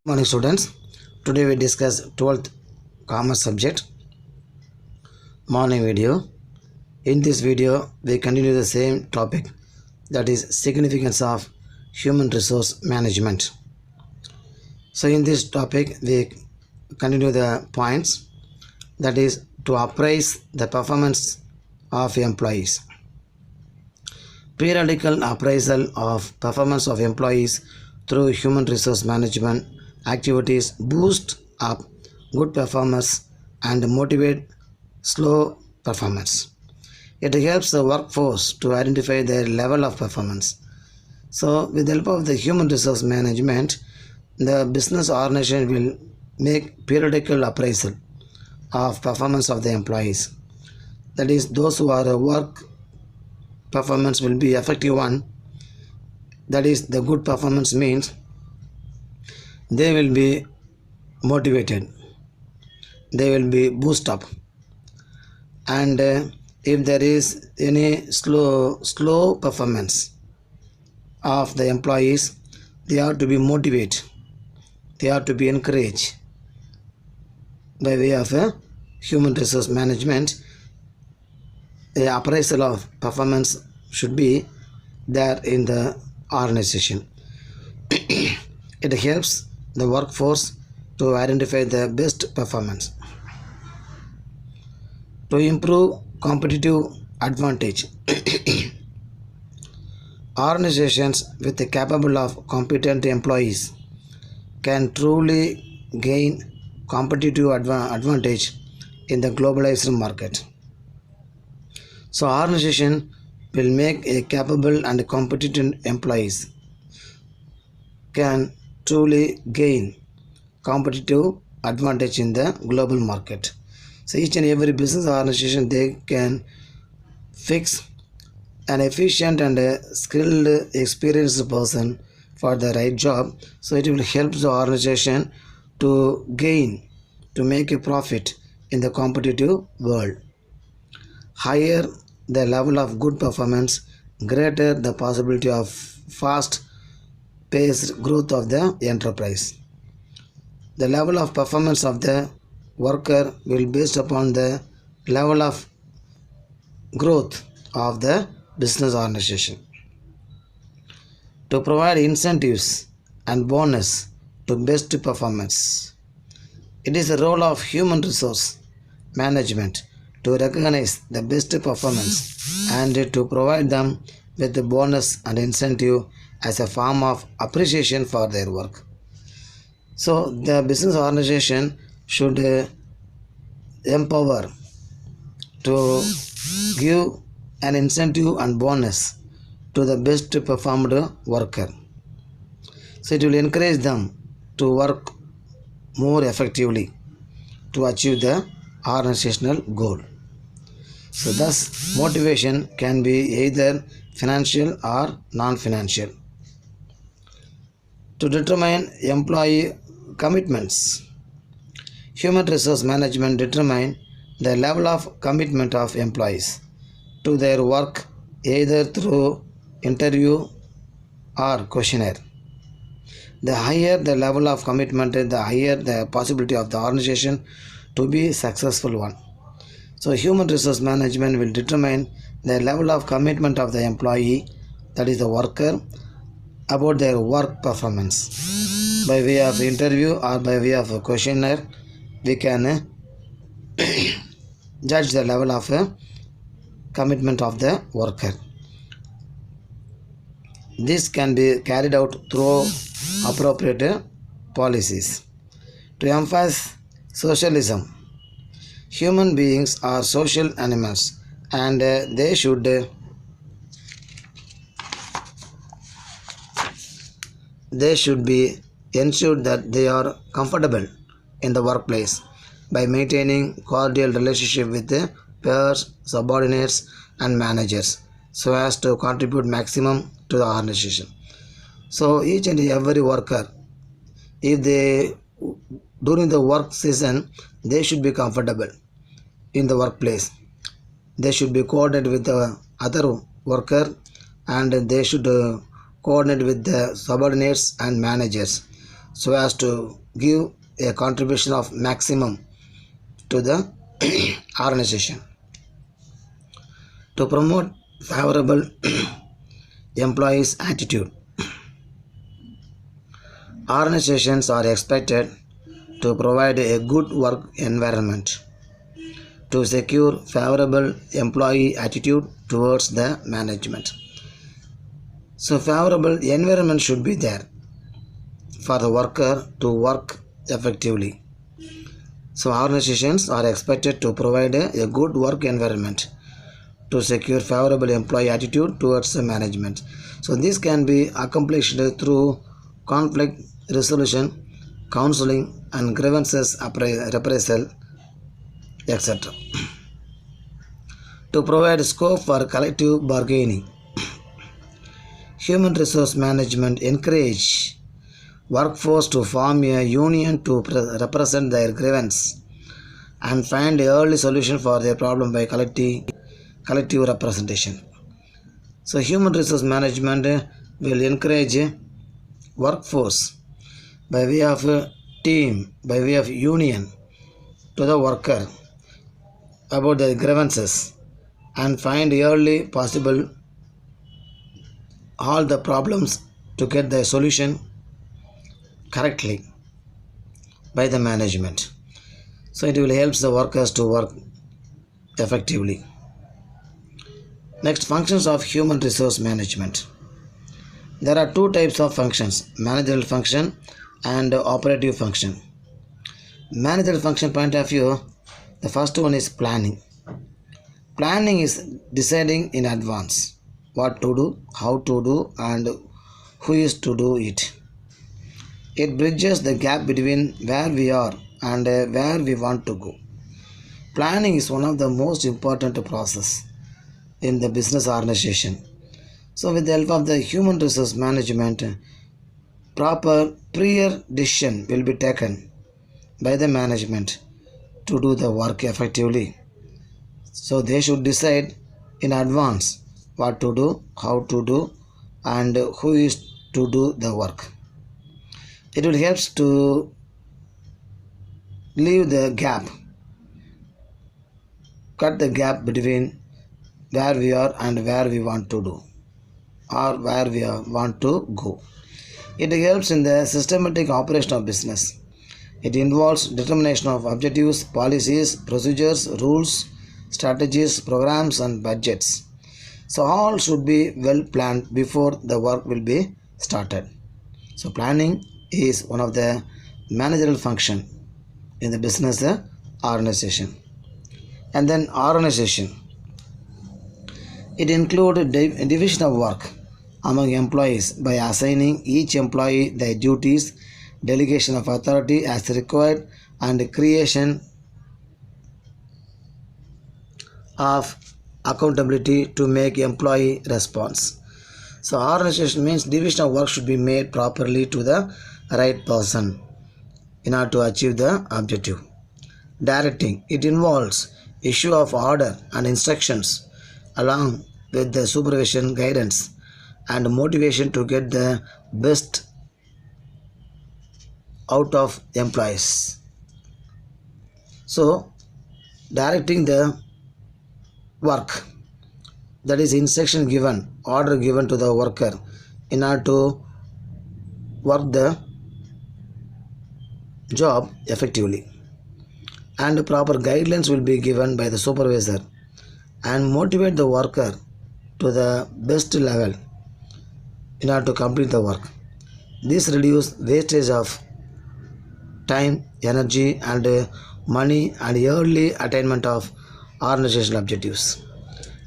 Morning students, today we discuss 12th commerce subject morning video. In this video we continue the same topic, that is significance of human resource management. So in this topic we continue the points, that is to appraise the performance of employees. Periodical appraisal of performance of employees through human resource management activities boost up good performance and motivate slow performance. It helps the workforce to identify their level of performance. So with the help of the human resource management, the business organization will make periodical appraisal of performance of the employees. That is, those who are work performance will be effective one. That is, the good performance means they will be motivated, they will be boosted up, and if there is any slow performance of the employees, they have to be motivated, they have to be encouraged by way of human resource management. The appraisal of performance should be there in the organization. It helps the workforce to identify the best performance. To improve competitive advantage, organizations with the capable of competent employees can truly gain competitive advantage in the globalized market. So organization will make a capable and competent employees can truly gain competitive advantage in the global market. So each and every business organization, they can fix an efficient and skilled experienced person for the right job. So it will help the organization to gain, to make a profit in the competitive world. Higher the level of good performance, greater the possibility of fast paced growth of the enterprise. The level of performance of the worker will be based upon the level of growth of the business organization. To provide incentives and bonus to best performance, it is the role of human resource management to recognize the best performance and to provide them with the bonus and incentive as a form of appreciation for their work. So the business organization should empower to give an incentive and bonus to the best performed worker. So it will encourage them to work more effectively to achieve the organizational goal. So thus motivation can be either financial or non-financial. To determine employee commitments, human resource management determine the level of commitment of employees to their work either through interview or questionnaire. The higher the level of commitment, the higher the possibility of the organization to be successful one. So human resource management will determine the level of commitment of the employee, that is the worker, about their work performance. By way of interview or by way of a questionnaire, we can judge the level of commitment of the worker. This can be carried out through appropriate policies. To emphasize socialism, human beings are social animals and they should be ensured that they are comfortable in the workplace by maintaining cordial relationship with the peers, subordinates and managers so as to contribute maximum to the organization. So each and every worker, if they during the work season, they should be comfortable in the workplace. They should be coordinated with the other worker and they should coordinate with the subordinates and managers so as to give a contribution of maximum to the organization. To promote favorable employees' attitude, organizations are expected to provide a good work environment to secure favorable employee attitude towards the management. So favorable environment should be there for the worker to work effectively. So organizations are expected to provide a good work environment to secure favorable employee attitude towards the management. So this can be accomplished through conflict resolution, counseling and grievances appraisal, etc. To provide scope for collective bargaining, human resource management encourage workforce to form a union to represent their grievance and find an early solution for their problem by collective representation. So human resource management will encourage workforce by way of team, by way of union to the worker about their grievances and find early possible all the problems to get the solution correctly by the management. So it will help the workers to work effectively. Next, functions of human resource management. There are two types of functions, managerial function and operative function. Managerial function point of view, the first one is planning. Planning is deciding in advance what to do, how to do and who is to do it. It bridges the gap between where we are and where we want to go. Planning is one of the most important process in the business organization. So with the help of the human resource management, proper prior decision will be taken by the management to do the work effectively. So they should decide in advance what to do, how to do and who is to do the work. It will help to leave the gap, cut the gap between where we are and where we want to do or where we want to go. It helps in the systematic operation of business. It involves determination of objectives, policies, procedures, rules, strategies, programs and budgets. So all should be well planned before the work will be started. So planning is one of the managerial function in the business organization. And then organization. It includes division of work among employees by assigning each employee their duties, delegation of authority as required and creation of accountability to make employee response. So organization means division of work should be made properly to the right person in order to achieve the objective. Directing. It involves issue of order and instructions along with the supervision, guidance and motivation to get the best out of employees. So directing the work, that is instruction given, order given to the worker in order to work the job effectively, and proper guidelines will be given by the supervisor and motivate the worker to the best level in order to complete the work. This reduces wastage of time, energy and money and early attainment of organizational objectives.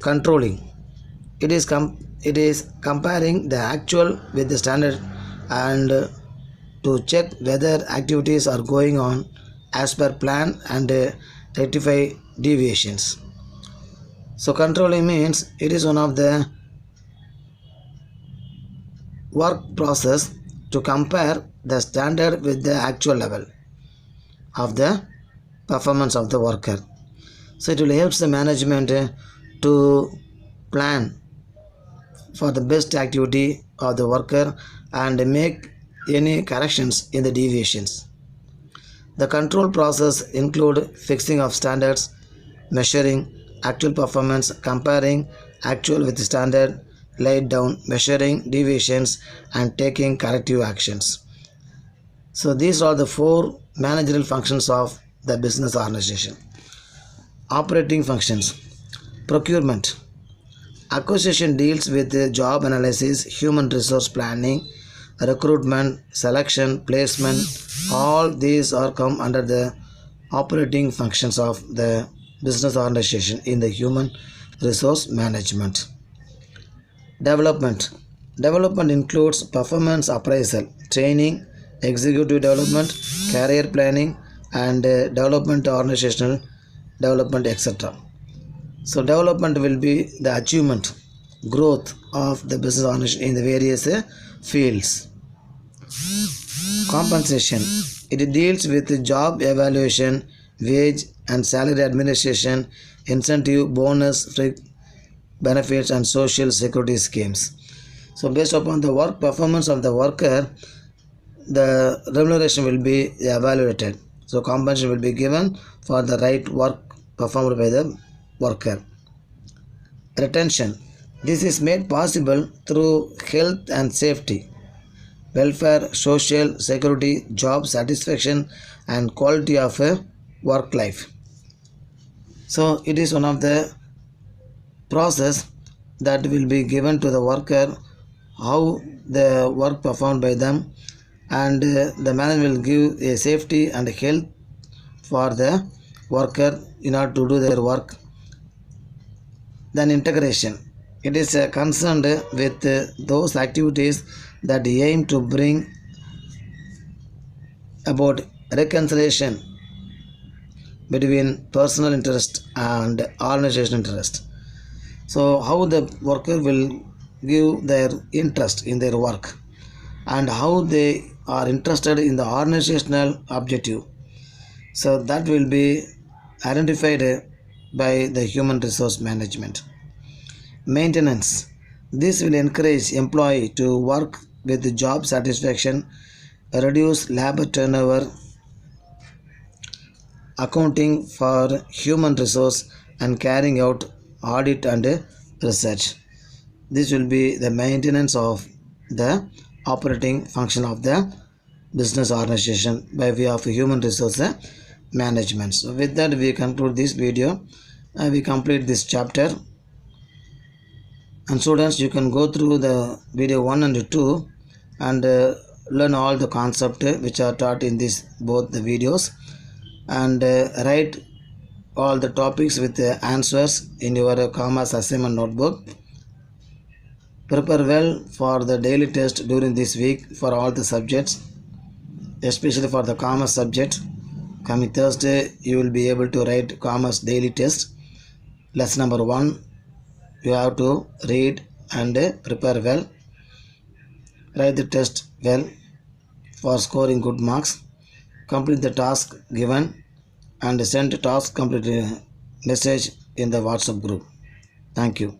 Controlling. It is comparing the actual with the standard and to check whether activities are going on as per plan and rectify deviations. So controlling means it is one of the work process to compare the standard with the actual level of the performance of the worker. So it will help the management to plan for the best activity of the worker and make any corrections in the deviations. The control process include fixing of standards, measuring actual performance, comparing actual with standard laid down, measuring deviations and taking corrective actions. So these are the four managerial functions of the business organization. Operating functions. Procurement. Acquisition deals with the job analysis, human resource planning, recruitment, selection, placement. All these are come under the operating functions of the business organization in the human resource management. Development. Development includes performance appraisal, training, executive development, career planning, and development, organizational development, etc. So development will be the achievement, growth of the business organization in the various fields. Compensation. It deals with job evaluation, wage and salary administration, incentive, bonus, free benefits and social security schemes. So based upon the work performance of the worker, the remuneration will be evaluated. So compensation will be given for the right work performed by the worker. Retention. This is made possible through health and safety, welfare, social security, job satisfaction and quality of a work life. So it is one of the process that will be given to the worker, how the work performed by them, and the manager will give a safety and health for the worker in order to do their work. Then integration. It is concerned with those activities that aim to bring about reconciliation between personal interest and organizational interest. So how the worker will give their interest in their work and how they are interested in the organizational objective. So that will be identified by the human resource management. Maintenance. This will encourage employee to work with job satisfaction, reduce labor turnover, accounting for human resource and carrying out audit and research. This will be the maintenance of the operating function of the business organization by way of human resource management. So with that we conclude this video. We complete this chapter, and students, you can go through the video 1 and 2 and learn all the concepts which are taught in this both the videos, and write all the topics with the answers in your commerce assignment notebook. Prepare well for the daily test during this week for all the subjects, especially for the commerce subject. Coming Thursday you will be able to write commerce daily test. Lesson number 1, you have to read and prepare well, write the test well for scoring good marks, complete the task given and send the task complete message in the WhatsApp group. Thank you.